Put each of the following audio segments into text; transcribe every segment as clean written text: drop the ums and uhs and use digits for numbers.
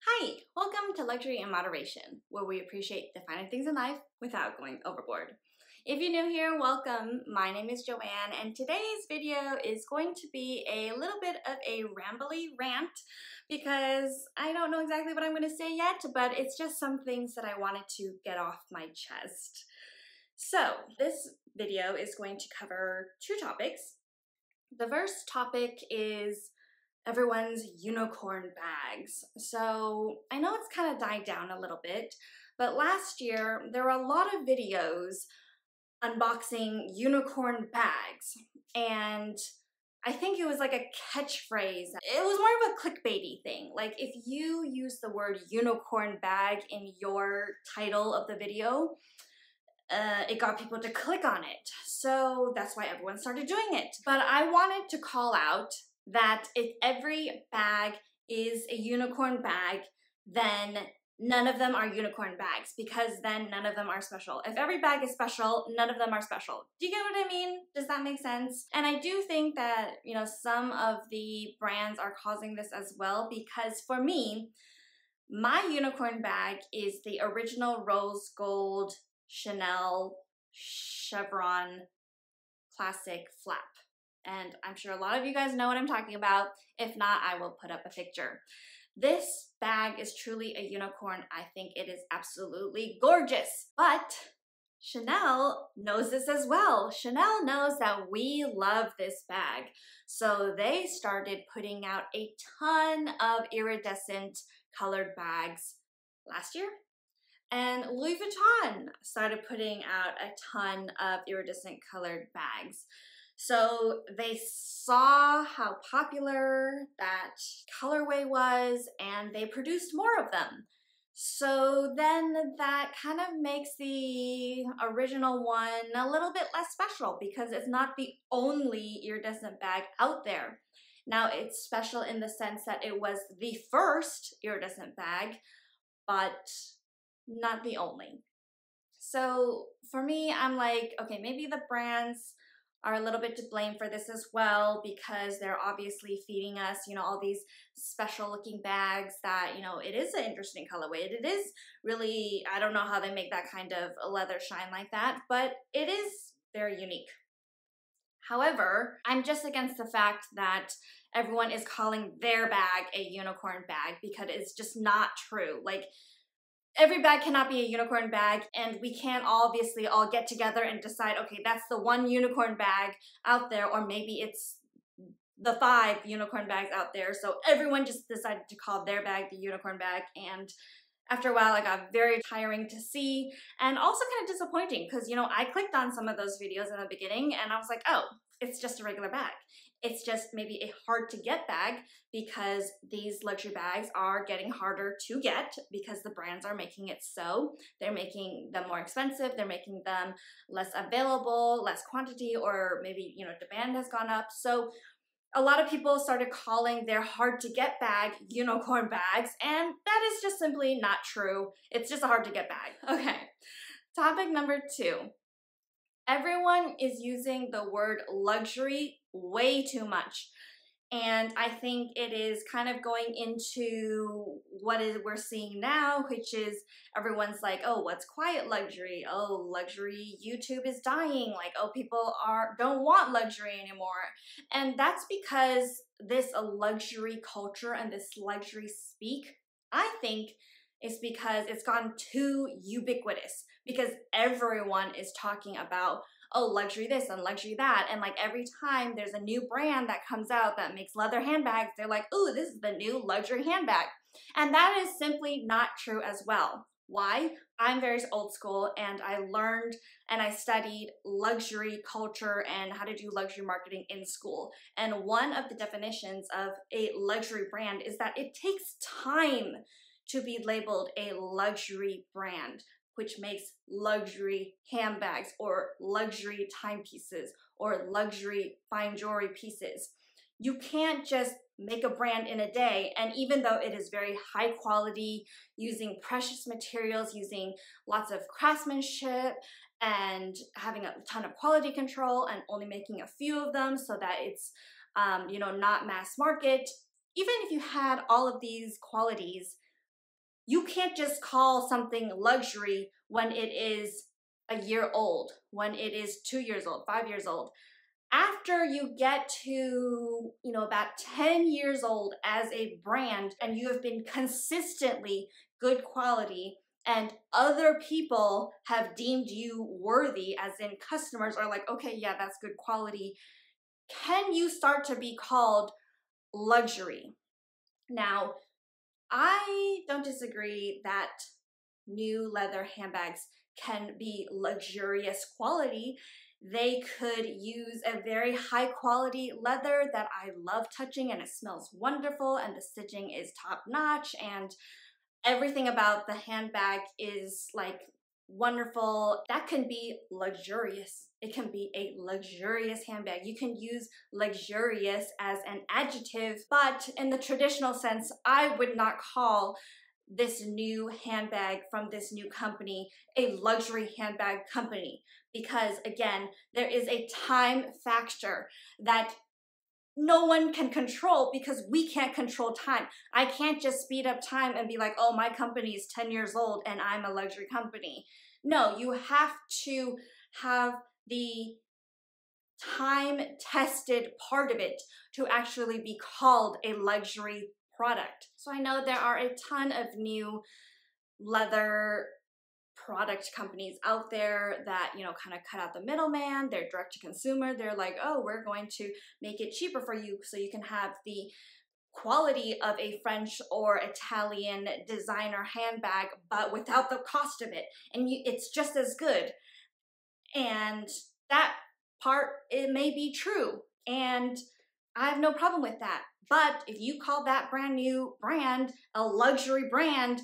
Hi, welcome to Luxury in Moderation, where we appreciate the finer things in life without going overboard. If you're new here, welcome. My name is Joanne, and today's video is going to be a little bit of a rambly rant because I don't know exactly what I'm going to say yet, but it's just some things that I wanted to get off my chest. So, this video is going to cover two topics. The first topic is everyone's unicorn bags. So I know it's kind of died down a little bit, but last year there were a lot of videos unboxing unicorn bags, and I think it was like a catchphrase. It was more of a clickbaity thing. Like if you use the word unicorn bag in your title of the video, it got people to click on it. So that's why everyone started doing it. But I wanted to call out that if every bag is a unicorn bag, then none of them are unicorn bags, because then none of them are special. If every bag is special, none of them are special. Do you get what I mean? Does that make sense? And I do think that, some of the brands are causing this as well, because for me, my unicorn bag is the original rose gold Chanel chevron classic flap. And I'm sure a lot of you guys know what I'm talking about. If not, I will put up a picture. This bag is truly a unicorn. I think it is absolutely gorgeous. But Chanel knows this as well. Chanel knows that we love this bag. So they started putting out a ton of iridescent colored bags last year. And Louis Vuitton started putting out a ton of iridescent colored bags. So they saw how popular that colorway was, and they produced more of them. So then that kind of makes the original one a little bit less special, because it's not the only iridescent bag out there. Now it's special in the sense that it was the first iridescent bag, but not the only. So for me, I'm like, okay, maybe the brands are a little bit to blame for this as well, because they're obviously feeding us, all these special looking bags that, it is an interesting colorway. It is really, I don't know how they make that kind of leather shine like that, but it is very unique. However, I'm just against the fact that everyone is calling their bag a unicorn bag, because it's just not true. Like, every bag cannot be a unicorn bag, and we can't obviously all get together and decide, okay, that's the one unicorn bag out there, or maybe it's the 5 unicorn bags out there. So everyone just decided to call their bag the unicorn bag, and after a while it got very tiring to see, and also kind of disappointing, because, I clicked on some of those videos in the beginning and I was like, oh, it's just a regular bag. It's just maybe a hard to get bag, because these luxury bags are getting harder to get because the brands are making it so. They're making them more expensive, they're making them less available, less quantity, or maybe, demand has gone up. So a lot of people started calling their hard to get bag unicorn bags, and that is just simply not true. It's just a hard to get bag. Okay, topic number 2. Everyone is using the word luxury way too much. And I think it is kind of going into what we're seeing now, which is everyone's like, oh, what's quiet luxury? Oh, luxury YouTube is dying. Like, oh, people don't want luxury anymore. And that's because this luxury culture and this luxury speak, I think, is because it's gone too ubiquitous, because everyone is talking about, oh, luxury this and luxury that, and like every time there's a new brand that comes out that makes leather handbags, they're like, ooh, this is the new luxury handbag. And that is simply not true as well. Why? I'm very old school, and I learned and I studied luxury culture and how to do luxury marketing in school. And one of the definitions of a luxury brand is that it takes time to be labeled a luxury brand, which makes luxury handbags or luxury timepieces or luxury fine jewelry pieces. You can't just make a brand in a day, and even though it is very high quality, using precious materials, using lots of craftsmanship, and having a ton of quality control, and only making a few of them so that it's not mass market, even if you had all of these qualities, You can't just call something luxury when it is a year old, when it is 2 years old, 5 years old. After you get to, about 10 years old as a brand and you have been consistently good quality and other people have deemed you worthy, as in customers are like, okay, yeah, that's good quality, can you start to be called luxury? Now, I don't disagree that new leather handbags can be luxurious quality. They could use a very high quality leather that I love touching and it smells wonderful and the stitching is top notch and everything about the handbag is like wonderful. That can be luxurious. It can be a luxurious handbag. You can use luxurious as an adjective, but in the traditional sense, I would not call this new handbag from this new company a luxury handbag company, because again, there is a time factor that no one can control because we can't control time. I can't just speed up time and be like, oh, my company is 10 years old and I'm a luxury company. No, you have to have the time-tested part of it to actually be called a luxury product. So I know there are a ton of new leather product companies out there that, kind of cut out the middleman. They're direct to consumer. They're like, oh, we're going to make it cheaper for you so you can have the quality of a French or Italian designer handbag, but without the cost of it. And it's just as good. And that part, it may be true. And I have no problem with that. But if you call that brand new brand a luxury brand,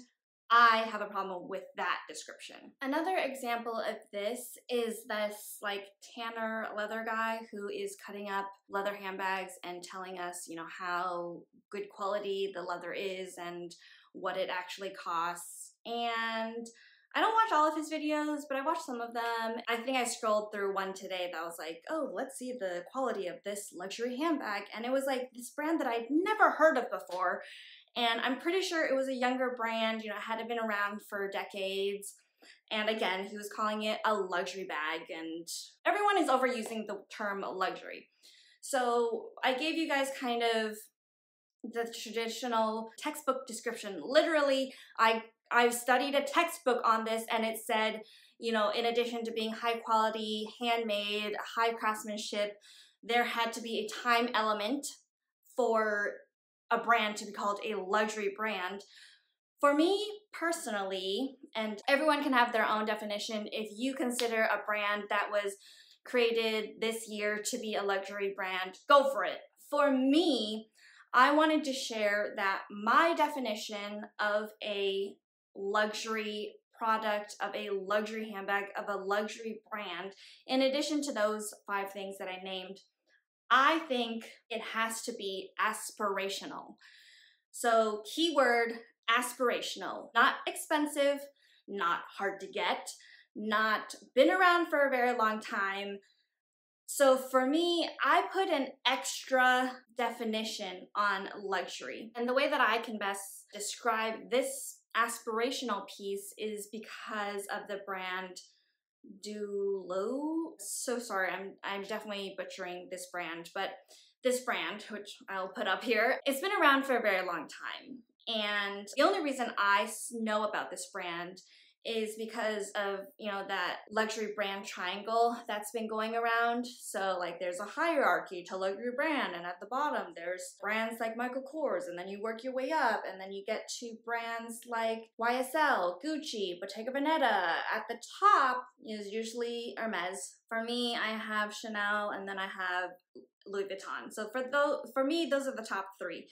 I have a problem with that description. Another example of this is this like tanner leather guy who is cutting up leather handbags and telling us, how good quality the leather is and what it actually costs. And I don't watch all of his videos, but I watched some of them. I think I scrolled through one today that was like, oh, let's see the quality of this luxury handbag. And it was like this brand that I'd never heard of before. And I'm pretty sure it was a younger brand, it hadn't been around for decades. And again, he was calling it a luxury bag, and everyone is overusing the term luxury. So I gave you guys kind of the traditional textbook description. Literally, I've studied a textbook on this and it said, in addition to being high quality, handmade, high craftsmanship, there had to be a time element for a brand to be called a luxury brand. For me personally, and everyone can have their own definition, if you consider a brand that was created this year to be a luxury brand, go for it. For me, I wanted to share that my definition of a luxury product, of a luxury handbag, of a luxury brand, in addition to those 5 things that I named, I think it has to be aspirational. So keyword aspirational, not expensive, not hard to get, not been around for a very long time. So for me, I put an extra definition on luxury. And the way that I can best describe this aspirational piece is because of the brand Dulo. So sorry, I'm definitely butchering this brand, but this brand, which I'll put up here, it's been around for a very long time. And the only reason I know about this brand is because of, that luxury brand triangle that's been going around. So like there's a hierarchy to luxury brand, and at the bottom there's brands like Michael Kors, and then you work your way up and then you get to brands like YSL, Gucci, Bottega Veneta. At the top is usually Hermes. For me, I have Chanel and then I have Louis Vuitton. So for me, those are the top 3.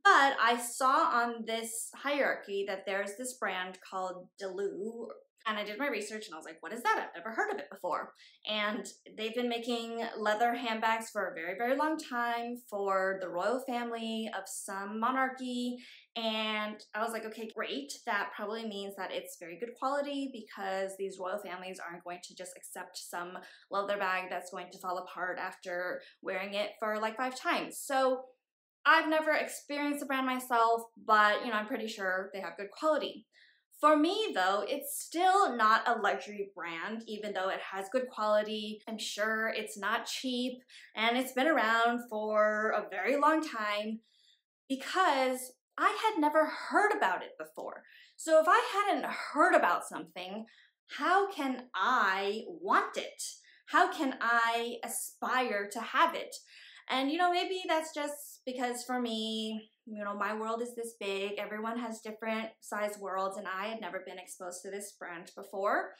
But I saw on this hierarchy that there's this brand called Delu, and I did my research and I was like, what is that? I've never heard of it before. And they've been making leather handbags for a very, very long time for the royal family of some monarchy. And I was like, okay, great. That probably means that it's very good quality because these royal families aren't going to just accept some leather bag that's going to fall apart after wearing it for like 5 times. So I've never experienced the brand myself, but you know, I'm pretty sure they have good quality. For me though, it's still not a luxury brand, even though it has good quality. I'm sure it's not cheap and it's been around for a very long time because I had never heard about it before. So if I hadn't heard about something, how can I want it? How can I aspire to have it? And you know, maybe that's just because for me, you know, my world is this big. Everyone has different size worlds and I had never been exposed to this brand before.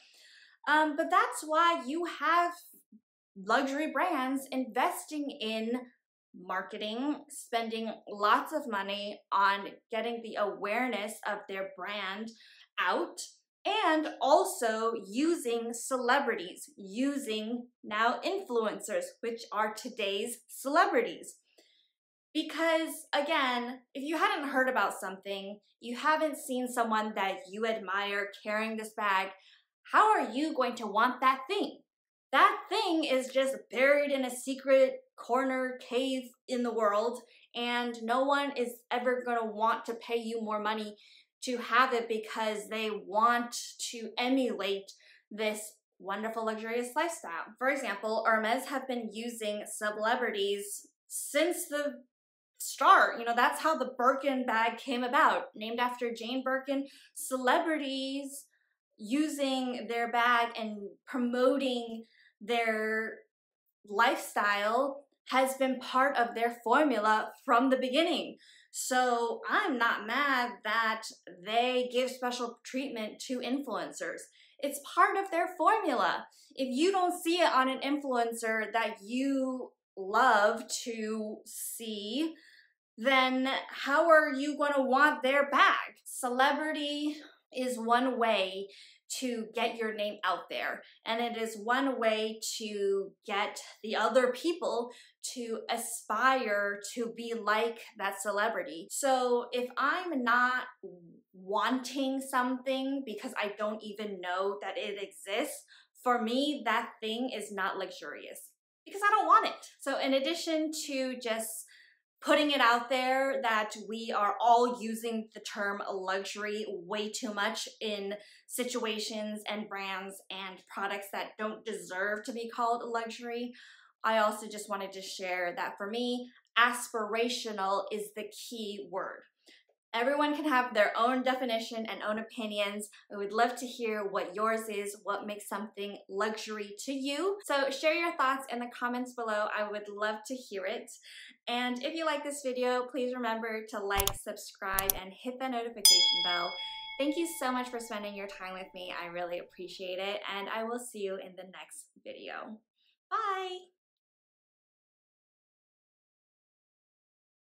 But that's why you have luxury brands investing in marketing, spending lots of money on getting the awareness of their brand out, and also using celebrities, using now influencers, which are today's celebrities. Because again, if you hadn't heard about something, you haven't seen someone that you admire carrying this bag, how are you going to want that thing? That thing is just buried in a secret corner cave in the world, and no one is ever going to want to pay you more money to have it because they want to emulate this wonderful luxurious lifestyle. For example, Hermes have been using celebrities since the start. You know, that's how the Birkin bag came about, named after Jane Birkin. Celebrities using their bag and promoting their lifestyle has been part of their formula from the beginning. So I'm not mad that they give special treatment to influencers. It's part of their formula. If you don't see it on an influencer that you love to see, then how are you going to want their bag? Celebrity is one way to get your name out there, and it is one way to get the other people to aspire to be like that celebrity. So if I'm not wanting something because I don't even know that it exists, for me that thing is not luxurious because I don't want it. So in addition to just putting it out there that we are all using the term luxury way too much in situations and brands and products that don't deserve to be called luxury, I also just wanted to share that for me, aspirational is the key word. Everyone can have their own definition and own opinions. I would love to hear what yours is, what makes something luxury to you. So share your thoughts in the comments below. I would love to hear it. And if you like this video, please remember to like, subscribe, and hit the notification bell. Thank you so much for spending your time with me. I really appreciate it. And I will see you in the next video. Bye!